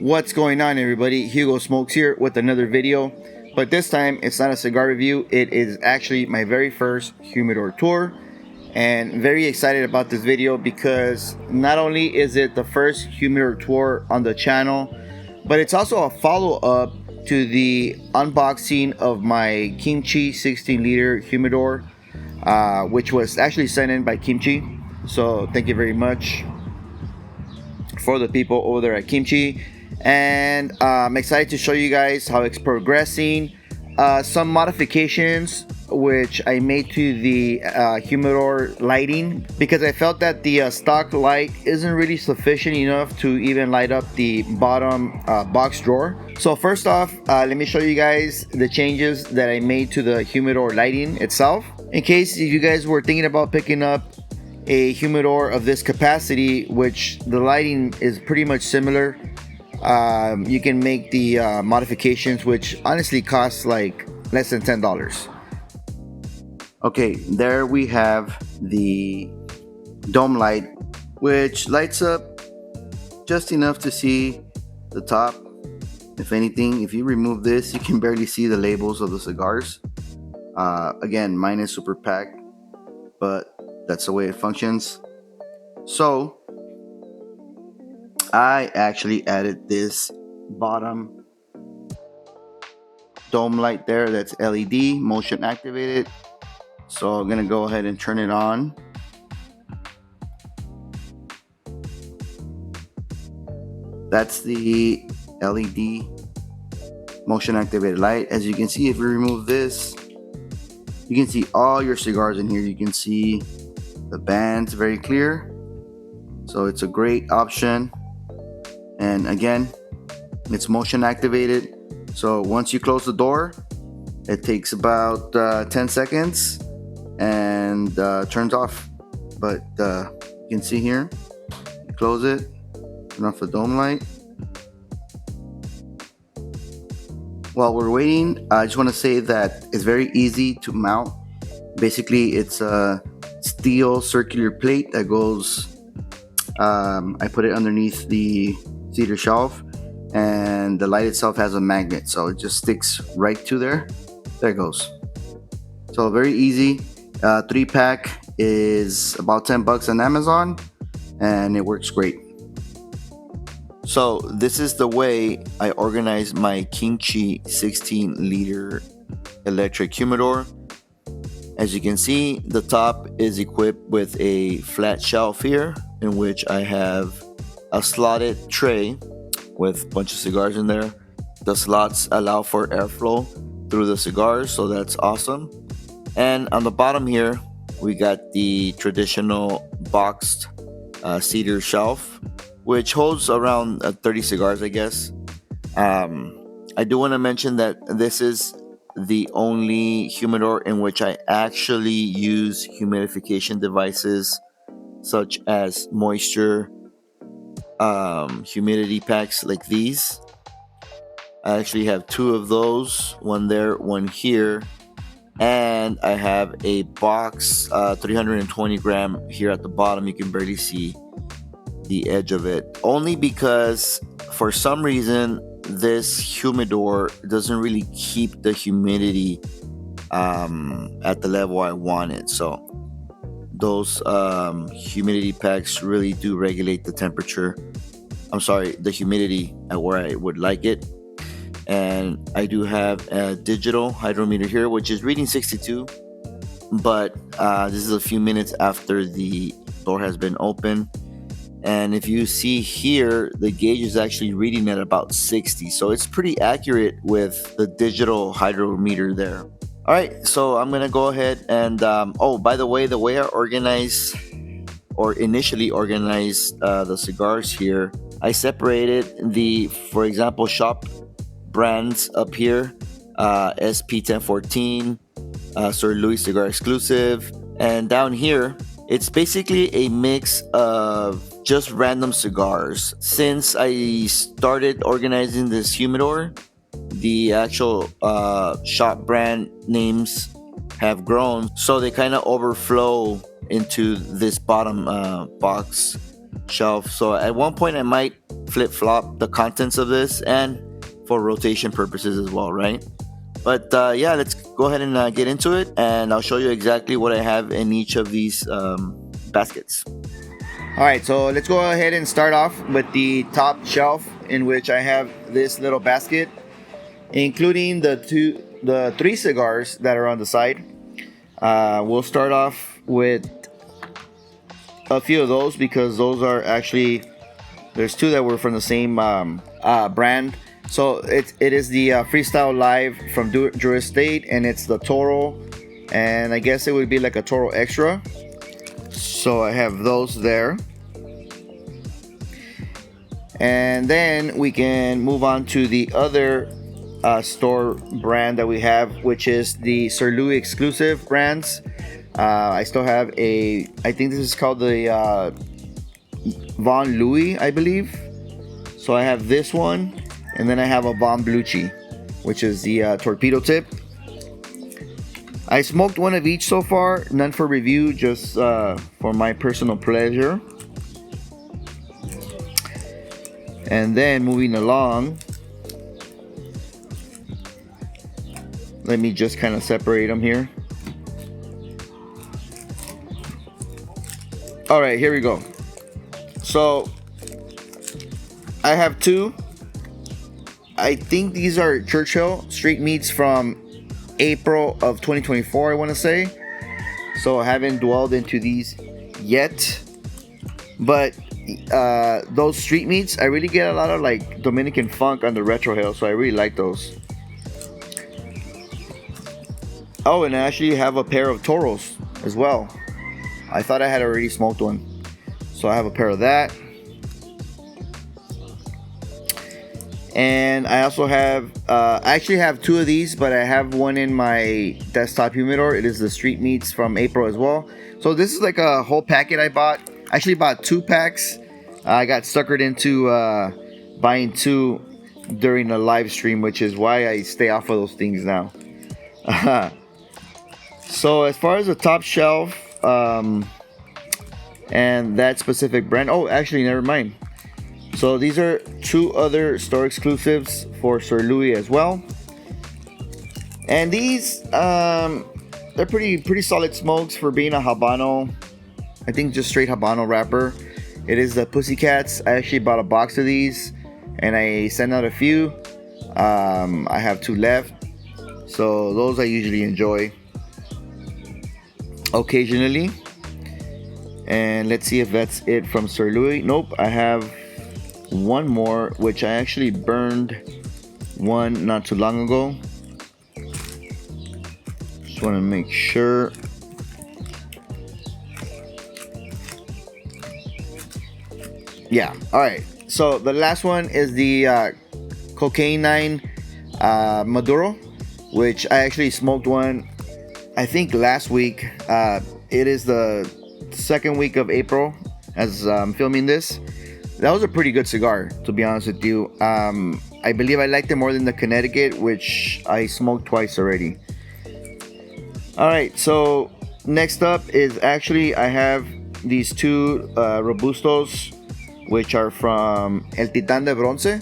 What's going on, everybody? Hugo Smokes here with another video, but this time it's not a cigar review. It is actually my very first humidor tour, and very excited about this video because not only is it the first humidor tour on the channel, but it's also a follow-up to the unboxing of my KingChii 16L humidor, which was actually sent in by KingChii. So thank you very much for the people over there at KingChii, and I'm excited to show you guys how it's progressing. Some modifications which I made to the humidor lighting, because I felt that the stock light isn't really sufficient enough to even light up the bottom box drawer. So first off, let me show you guys the changes that I made to the humidor lighting itself. In case you guys were thinking about picking up a humidor of this capacity, which the lighting is pretty much similar, you can make the modifications, which honestly costs like less than $10. Okay, there we have the dome light, which lights up just enough to see the top. If anything, if you remove this, you can barely see the labels of the cigars. Again, mine is super packed, but that's the way it functions. So I actually added this bottom dome light there that's LED motion activated. So I'm gonna go ahead and turn it on. That's the LED motion activated light. As you can see, if you remove this, you can see all your cigars in here. You can see the band's very clear, so it's a great option. And again, it's motion activated, so once you close the door, it takes about 10 seconds and turns off. But you can see here, you close it, turn off the dome light. While we're waiting, I just want to say that it's very easy to mount. Basically, it's a steel circular plate that goes, I put it underneath the cedar shelf, and the light itself has a magnet, so it just sticks right to there. There it goes. So very easy. 3-pack is about $10 on Amazon, and it works great. So this is the way I organize my KingChii 16L electric humidor. As you can see, the top is equipped with a flat shelf here, in which I have a slotted tray with a bunch of cigars in there. The slots allow for airflow through the cigars, so that's awesome. And on the bottom here, we got the traditional boxed cedar shelf, which holds around 30 cigars, I guess. I do want to mention that this is the only humidor in which I actually use humidification devices such as moisture humidity packs like these. I actually have 2 of those, one there, one here, and I have a box 320 gram here at the bottom. You can barely see the edge of it, only because for some reason this humidor doesn't really keep the humidity at the level I want it. So those humidity packs really do regulate the temperature, the humidity at where I would like it. And I do have a digital hydrometer here, which is reading 62, but this is a few minutes after the door has been open. And if you see here, the gauge is actually reading at about 60, so it's pretty accurate with the digital hydrometer there. All right, so I'm gonna go ahead and oh, by the way I initially organized the cigars here, I separated the, for example, shop brands up here, SP1014, Sir Louis Cigar Exclusive, and down here it's basically a mix of just random cigars. Since I started organizing this humidor, the actual shop brand names have grown, so they kind of overflow into this bottom box shelf. So at one point I might flip-flop the contents of this, and for rotation purposes as well, right? But yeah, let's go ahead and get into it, and I'll show you exactly what I have in each of these baskets. Alright, so let's go ahead and start off with the top shelf, in which I have this little basket, including the three cigars that are on the side. We'll start off with a few of those, because those are actually, there's two that were from the same brand. So it is the Freestyle Live from Drew Estate, and it's the Toro, and I guess it would be like a Toro Extra. So I have those there. And then we can move on to the other store brand that we have, which is the Sir Louis exclusive brands. I still have I think this is called the Von Louis, I believe. So I have this one, and then I have a Von Blucci, which is the torpedo tip. I smoked one of each so far, none for review, just for my personal pleasure. And then moving along, let me just kind of separate them here. All right, here we go. So I have two. I think these are Churchill Street Meats from April of 2024, I want to say. So I haven't dwelled into these yet, but those street meats, I really get a lot of like Dominican funk on the retrohale, so I really like those. Oh, and I actually have a pair of Toros as well. I thought I had already smoked one, so I have a pair of that. And I also have, I actually have two of these, but I have one in my desktop humidor. It is the street meats from April as well. So this is like a whole packet I bought. I actually bought 2 packs. I got suckered into buying 2 during the live stream, which is why I stay off of those things now. So as far as the top shelf and that specific brand, oh, actually, never mind. So these are 2 other store exclusives for Sir Louis as well. And these, they're pretty solid smokes for being a Habano. I think just straight Habano wrapper. It is the Pussycats. I actually bought a box of these, and I sent out a few. I have 2 left. So those I usually enjoy occasionally. And let's see if that's it from Sir Louis. Nope, I have one more, which I actually burned one not too long ago. Just want to make sure. Yeah, all right. So the last one is the Cocaine 9 Maduro, which I actually smoked one, I think last week. It is the 2nd week of April as I'm filming this. That was a pretty good cigar, to be honest with you. I believe I liked it more than the Connecticut, which I smoked twice already. Alright, so next up is actually I have these 2 Robustos, which are from El Titan de Bronce.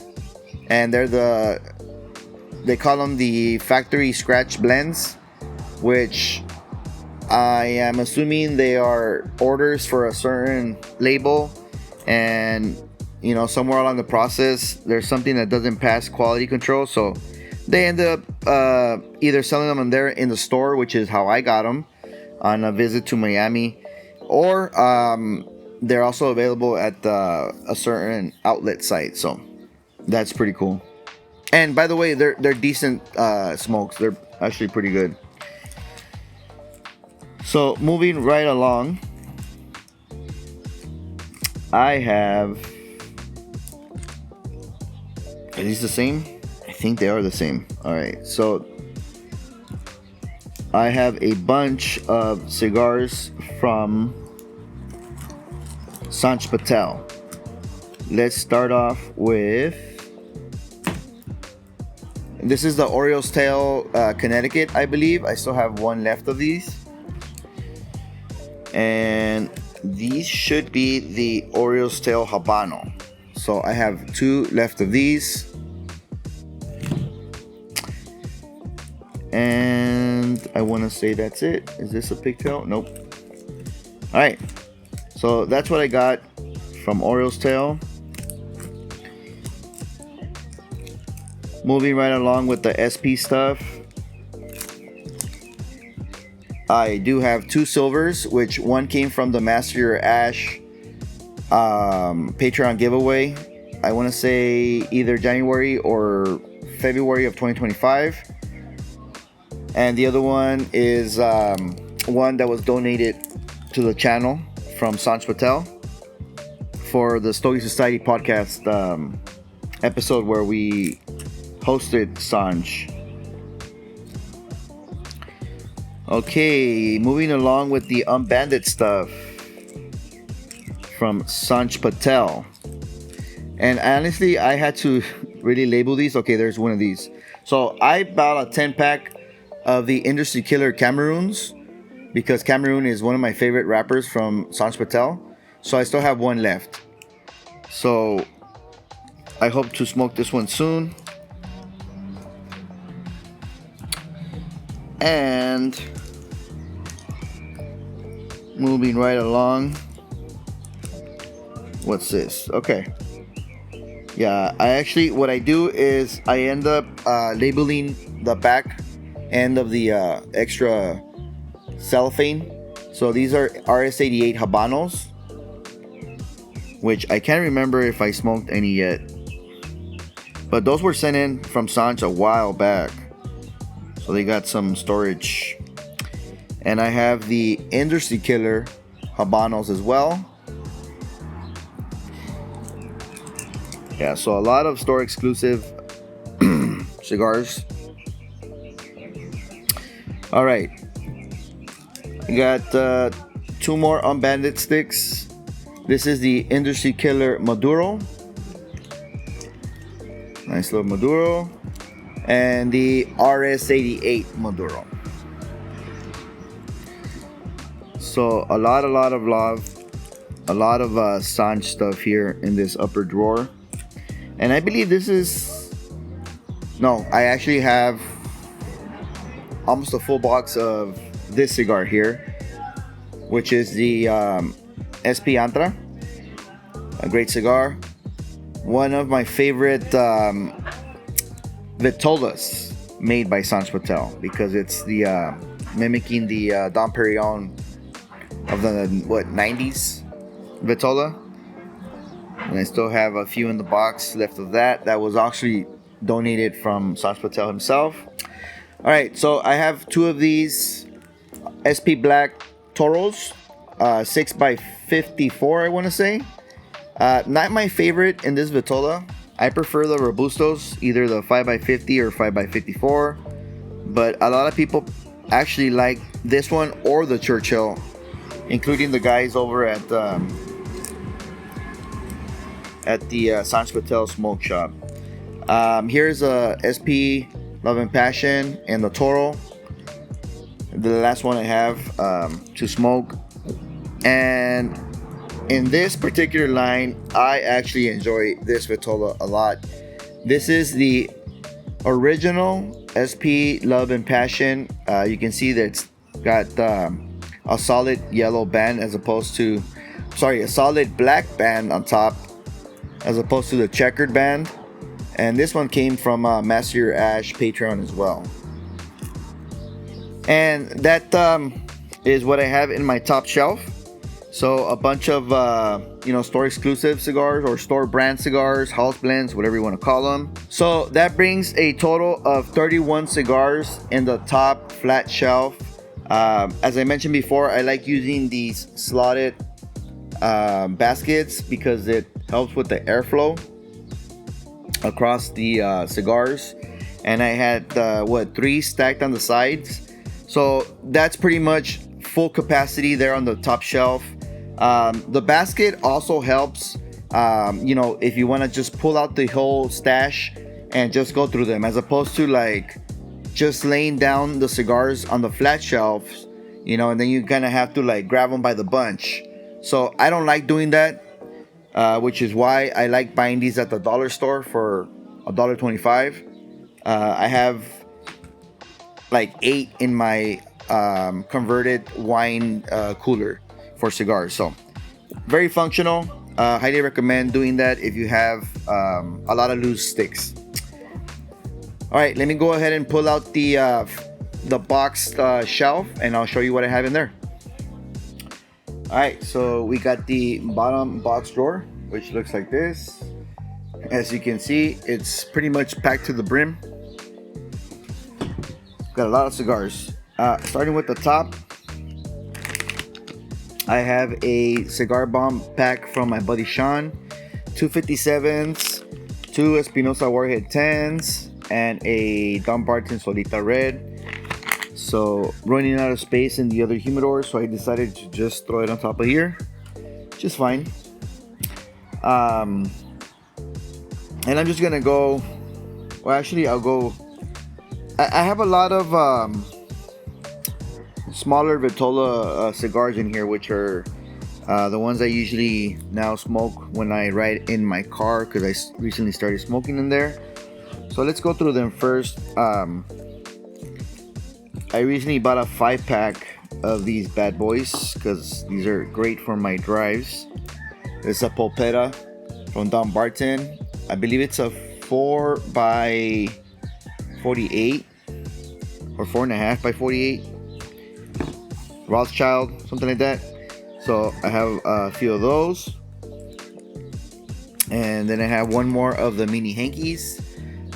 And they call them the factory scratch blends, which I am assuming they are orders for a certain label, and you know, somewhere along the process there's something that doesn't pass quality control, so they end up either selling them in the store, which is how I got them on a visit to Miami, or they're also available at a certain outlet site. So that's pretty cool. And by the way, they're decent smokes. They're actually pretty good. So moving right along, I have, are these the same? I think they are the same. All right, so I have a bunch of cigars from Sanj Patel. Let's start off with, this is the Oriole's Tail Connecticut, I believe. I still have one left of these. And these should be the Orioles Tail Habano. So I have 2 left of these. And I want to say that's it. Is this a pigtail? Nope. Alright, so that's what I got from Orioles Tail. Moving right along with the SP stuff. I do have 2 silvers, which one came from the Master Your Ash Patreon giveaway. I want to say either January or February of 2025. And the other one is one that was donated to the channel from Sanj Patel for the Stogie Society podcast episode where we hosted Sanj. Okay, moving along with the unbanded stuff from Sanj Patel. And honestly, I had to really label these. Okay, there's one of these. So I bought a 10-pack of the Industry Killer Cameroons because Cameroon is one of my favorite rappers from Sanj Patel. So I still have one left. So I hope to smoke this one soon. And moving right along. What's this? Okay. Yeah, what I do is I end up labeling the back end of the extra cellophane. So these are RS88 Habanos, which I can't remember if I smoked any yet. But those were sent in from Sanj a while back. So they got some storage. And I have the Industry Killer Habanos as well. Yeah, so a lot of store exclusive cigars. All right, I got 2 more unbanded sticks. This is the Industry Killer Maduro. Nice little Maduro. And the RS88 Maduro. So a lot of love, a lot of Sanj stuff here in this upper drawer. And I believe this is, no, I actually have almost a full box of this cigar here, which is the SP Antra, a great cigar. One of my favorite Vitolas made by Sanj Patel because it's the mimicking the Dom Perignon of the 90s Vitola. And I still have a few in the box left of that. That was actually donated from Sanj Patel himself. All right, so I have 2 of these SP Black Toros, 6x54, I want to say. Not my favorite in this Vitola. I prefer the Robustos, either the 5x50 or 5x54. But a lot of people actually like this one or the Churchill, including the guys over at the Sanj Patel Smoke Shop. Here's a SP Love and Passion and the Toro, the last one I have to smoke. And in this particular line, I actually enjoy this Vitola a lot. This is the original SP Love and Passion. You can see that it's got a solid yellow band as opposed to, a solid black band on top as opposed to the checkered band. And this one came from Master Your Ash Patreon as well. And that is what I have in my top shelf. So a bunch of store exclusive cigars or store brand cigars, house blends, whatever you want to call them. So that brings a total of 31 cigars in the top flat shelf. As I mentioned before, I like using these slotted baskets because it helps with the airflow across the cigars. And I had 3 stacked on the sides. So that's pretty much full capacity there on the top shelf. The basket also helps, if you want to just pull out the whole stash and just go through them, as opposed to like just laying down the cigars on the flat shelves, and then you kind of have to like grab them by the bunch. So I don't like doing that, which is why I like buying these at the dollar store for $1.25. I have like 8 in my converted wine cooler for cigars. So very functional. Highly recommend doing that if you have a lot of loose sticks. All right, let me go ahead and pull out the boxed shelf, and I'll show you what I have in there. All right, so we got the bottom box drawer, which looks like this. As you can see, it's pretty much packed to the brim. Got a lot of cigars. Starting with the top, I have a cigar bomb pack from my buddy Sean, 257s, 2 Espinosa Warhead 10s, and a Don Barton Solita Red. So running out of space in the other humidor, so I decided to just throw it on top of here. Just fine. And I'm just gonna go, well actually I'll go, I have a lot of smaller Vitola cigars in here, which are the ones I usually now smoke when I ride in my car, because I recently started smoking in there. So let's go through them first. I recently bought a 5-pack of these bad boys because these are great for my drives. It's a Polpetta from Don Barton. I believe it's a 4x48 or 4.5 by 48. Rothschild, something like that. So I have a few of those. And then I have one more of the mini hankies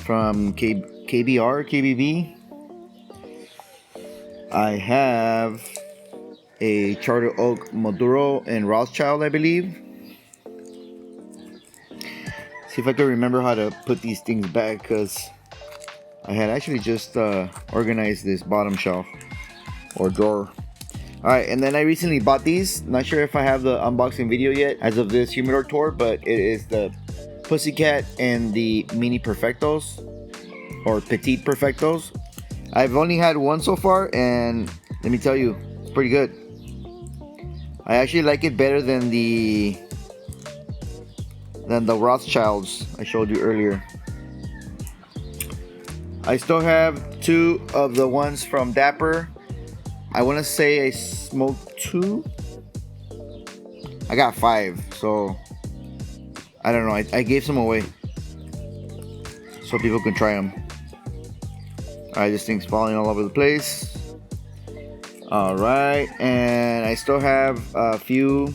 from KBB. I have a Charter Oak Maduro and Rothschild, I believe. See if I can remember how to put these things back, because I had actually just organized this bottom shelf or drawer. Alright, and then I recently bought these. Not sure if I have the unboxing video yet as of this humidor tour, but it is the Pussycat and the Mini Perfectos or Petite Perfectos. I've only had one so far, and let me tell you, it's pretty good. I actually like it better than the Rothschilds I showed you earlier. I still have 2 of the ones from Dapper. I want to say I smoked 2. I got 5, so I don't know. I gave some away so people can try them. Alright, this thing's falling all over the place. Alright, and I still have a few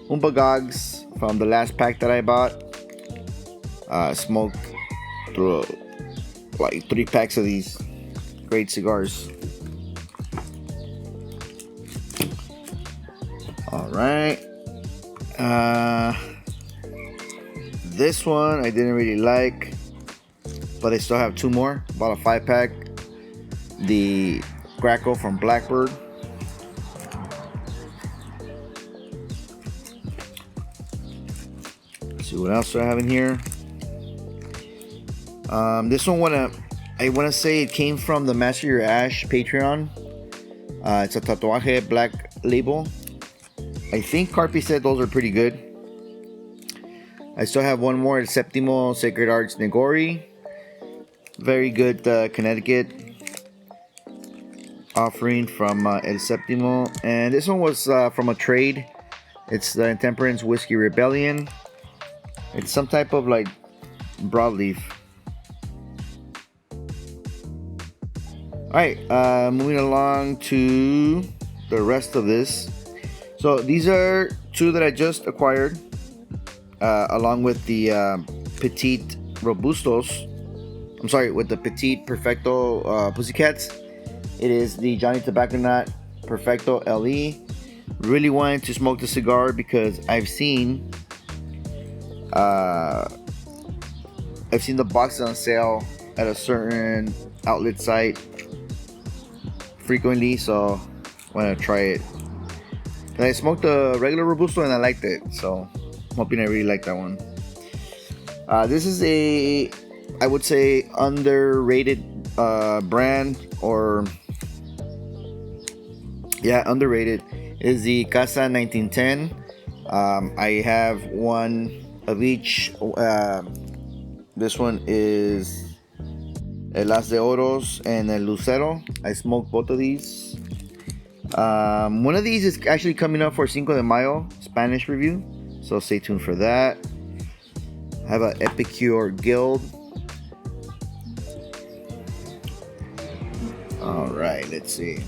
Oompa Gogs from the last pack that I bought. Smoked through like 3 packs of these great cigars. Alright. This one I didn't really like, but I still have 2 more. Bought a 5-pack. The Graco from Blackbird. Let's see what else do I have in here. This one I wanna say it came from the Master Your Ash Patreon. It's a Tatuaje Black Label. I think Carpi said those are pretty good. I still have one more, El Septimo Sacred Arts Negori. Very good Connecticut offering from El Septimo. And this one was from a trade. It's the Intemperance Whiskey Rebellion. It's some type of like broadleaf. Alright, moving along to the rest of this. So these are 2 that I just acquired, along with the Petite Robustos. I'm sorry, with the Petite Perfecto Pussycats. It is the Johnny Tobacco Nut Perfecto LE. Really wanted to smoke the cigar because I've seen the boxes on sale at a certain outlet site frequently, so I want to try it. And I smoked the regular Robusto and I liked it, so I'm hoping I really like that one. This is I would say underrated brand, or yeah, underrated. is the Casa 1910. I have one of each. This one is El Las de Oros and El Lucero. I smoked both of these. One of these is actually coming up for Cinco de Mayo Spanish review, so stay tuned for that. I have an Epicure Guild. Alright, let's see.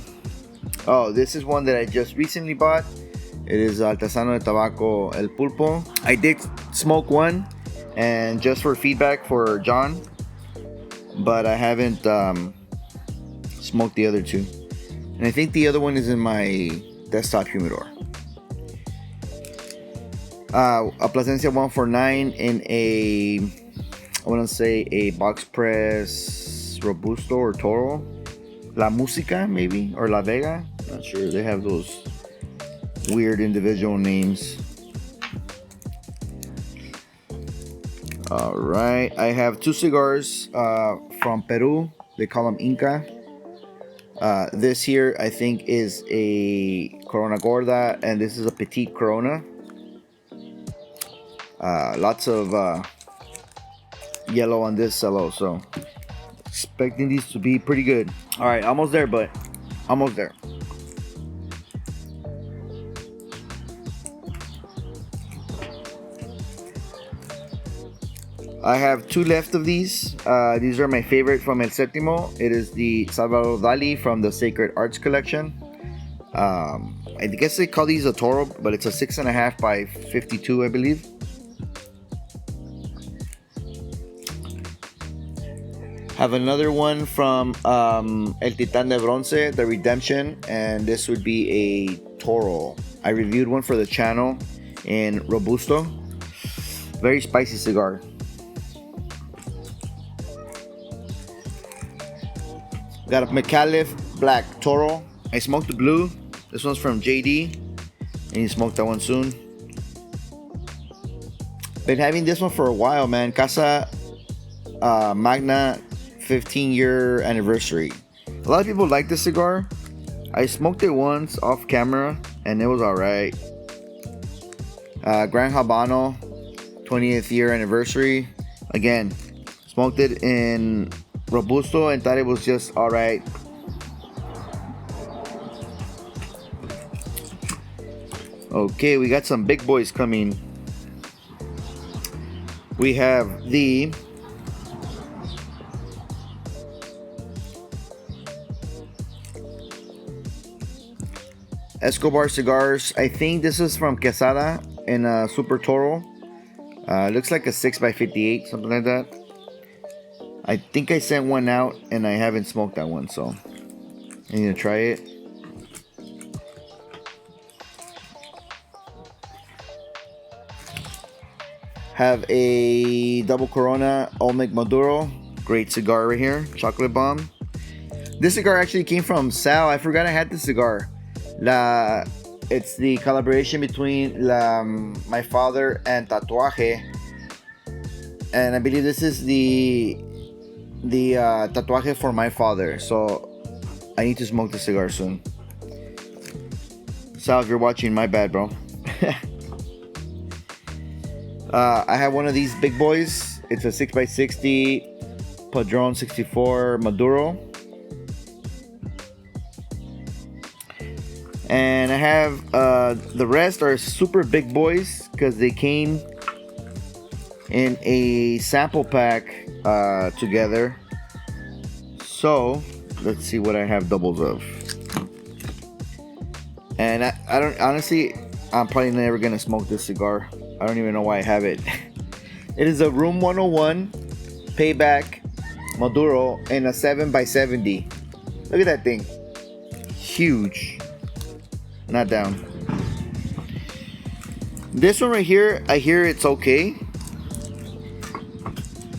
Oh, this is one that I just recently bought. It is Artesano de Tabaco El Pulpo. I did smoke one, and just for feedback for John, but I haven't smoked the other two. And I think the other one is in my desktop humidor. A Plasencia 149 in a, I want to say a box press Robusto or Toro. La Música maybe, or La Vega. Not sure. They have those weird individual names. Alright, I have two cigars from Peru. They call them Inca. This here I think is a Corona Gorda, and this is a Petite Corona. Lots of yellow on this cello, so expecting these to be pretty good. Alright, almost there, but almost there. I have two left of these. These are my favorite from El Séptimo. It is the Salvador Dali from the Sacred Arts collection. I guess they call these a Toro, but it's a 6.5 by 52, I believe. Have another one from El Titán de Bronce, the Redemption, and this would be a Toro. I reviewed one for the channel in Robusto. Very spicy cigar. Got a McAuliffe Black Toro. I smoked the blue. This one's from JD, and he smoked that one soon. Been having this one for a while, man. Casa Magna 15-year anniversary. A lot of people like this cigar. I smoked it once off camera, and it was alright. Gran Habano 20th year anniversary. Again, smoked it in Robusto and thought it was just alright. Okay, we got some big boys coming. We have the Escobar cigars. I think this is from Quesada in a Super Toro. Looks like a 6x58, something like that. I think I sent one out and I haven't smoked that one, so I need to try it. Have a double Corona Olmec Maduro. Great cigar right here. Chocolate bomb. This cigar actually came from Sal. I forgot I had this cigar. It's the collaboration between my father and Tatuaje. And I believe this is the Tatuaje for my father. So I need to smoke the cigar soon. Sal, if you're watching, my bad, bro. I have one of these big boys. It's a 6x60 Padron 64 Maduro. And I have the rest are super big boys because they came in a sample pack together. So let's see what I have doubles of. And I don't, honestly, I'm probably never gonna smoke this cigar. I don't even know why I have it. It is a Room 101 Payback Maduro in a 7x70. Look at that thing. Huge. Not down. This one right here, I hear it's okay.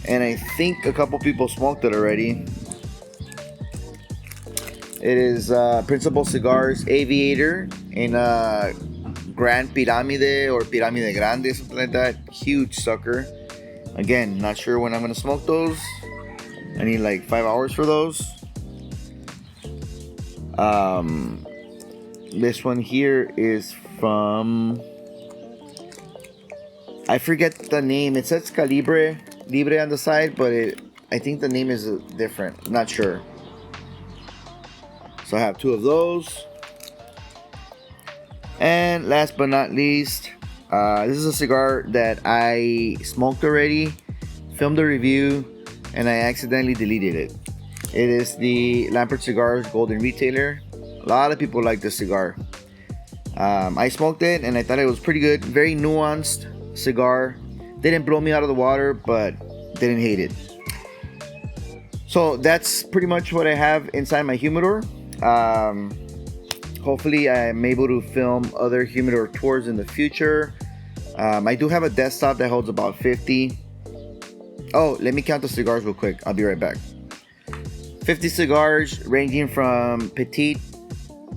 And I think a couple people smoked it already. It is Principal Cigars Aviator in a Grand Pirámide or Pirámide Grande, something like that. Huge sucker. Again, not sure when I'm gonna smoke those. I need like 5 hours for those. This one here is from, I forget the name. It says Libre on the side, but I think the name is different. Not sure. So I have 2 of those. And last but not least, this is a cigar that I smoked already, filmed a review, and I accidentally deleted it. It is the Lampert Cigars Golden Retailer. A lot of people like this cigar. I smoked it and I thought it was pretty good. Very nuanced cigar. Didn't blow me out of the water, but didn't hate it. So that's pretty much what I have inside my humidor. Hopefully I'm able to film other humidor tours in the future. I do have a desktop that holds about 50. Oh, let me count the cigars real quick. I'll be right back. 50 cigars ranging from petite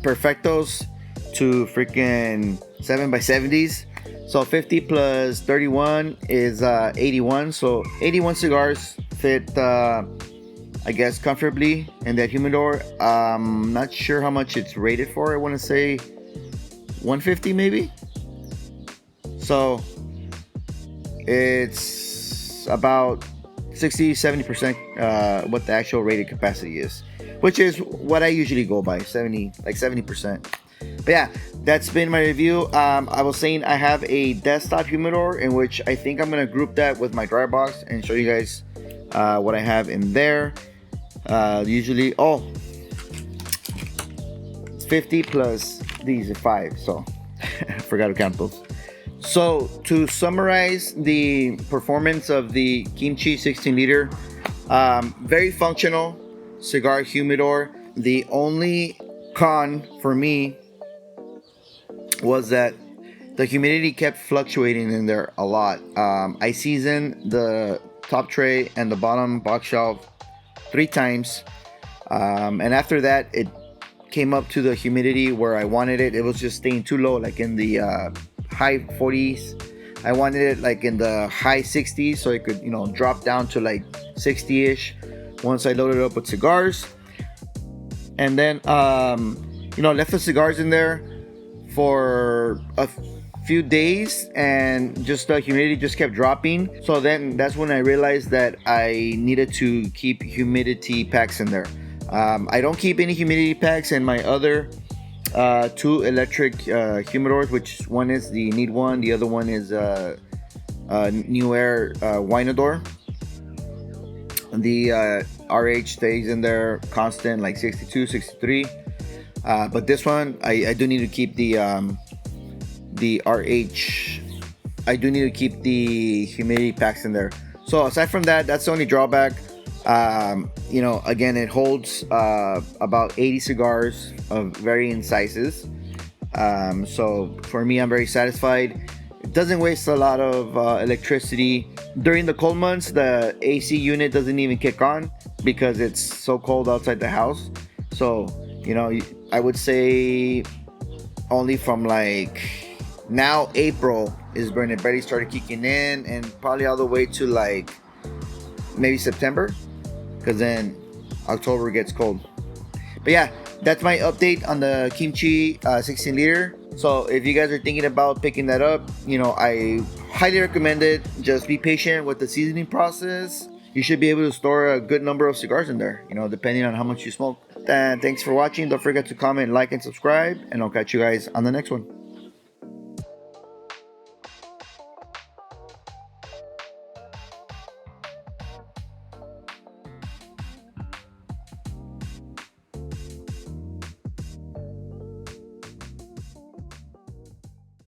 perfectos to freaking 7x70s. So 50 plus 31 is 81. So 81 cigars fit, I guess, comfortably in that humidor. Not sure how much it's rated for. I want to say 150 maybe. So it's about 60-70% what the actual rated capacity is, which is what I usually go by, 70%. But yeah, that's been my review. I was saying I have a desktop humidor in which I think I'm gonna group that with my dry box and show you guys what I have in there. Usually, it's 50 plus these are 5, so I forgot to count those. So to summarize the performance of the KingChii 16 liter, very functional cigar humidor. The only con for me was that the humidity kept fluctuating in there a lot. I seasoned the top tray and the bottom box shelf 3 times, and after that it came up to the humidity where I wanted it. It was just staying too low, like in the high 40s. I wanted it like in the high 60s so it could, drop down to like 60-ish once I loaded it up with cigars. And then left the cigars in there for a few days, and just the humidity just kept dropping. So then that's when I realized that I needed to keep humidity packs in there. I don't keep any humidity packs in my other 2 electric humidors, which one is the Need One, the other one is New Air Winador. The RH stays in there constant, like 62, 63. But this one, I do need to keep the RH. I do need to keep the humidity packs in there. So aside from that, that's the only drawback. Again, it holds about 80 cigars of varying sizes. So for me, I'm very satisfied. It doesn't waste a lot of electricity. During the cold months, the AC unit doesn't even kick on because it's so cold outside the house. So, I would say only from like now April is when it barely started kicking in, and probably all the way to like maybe September, because then October gets cold. But yeah, that's my update on the KingChii 16 liter. So if you guys are thinking about picking that up, I highly recommend it. Just be patient with the seasoning process. You should be able to store a good number of cigars in there, depending on how much you smoke. And thanks for watching. Don't forget to comment, like, and subscribe, and I'll catch you guys on the next one.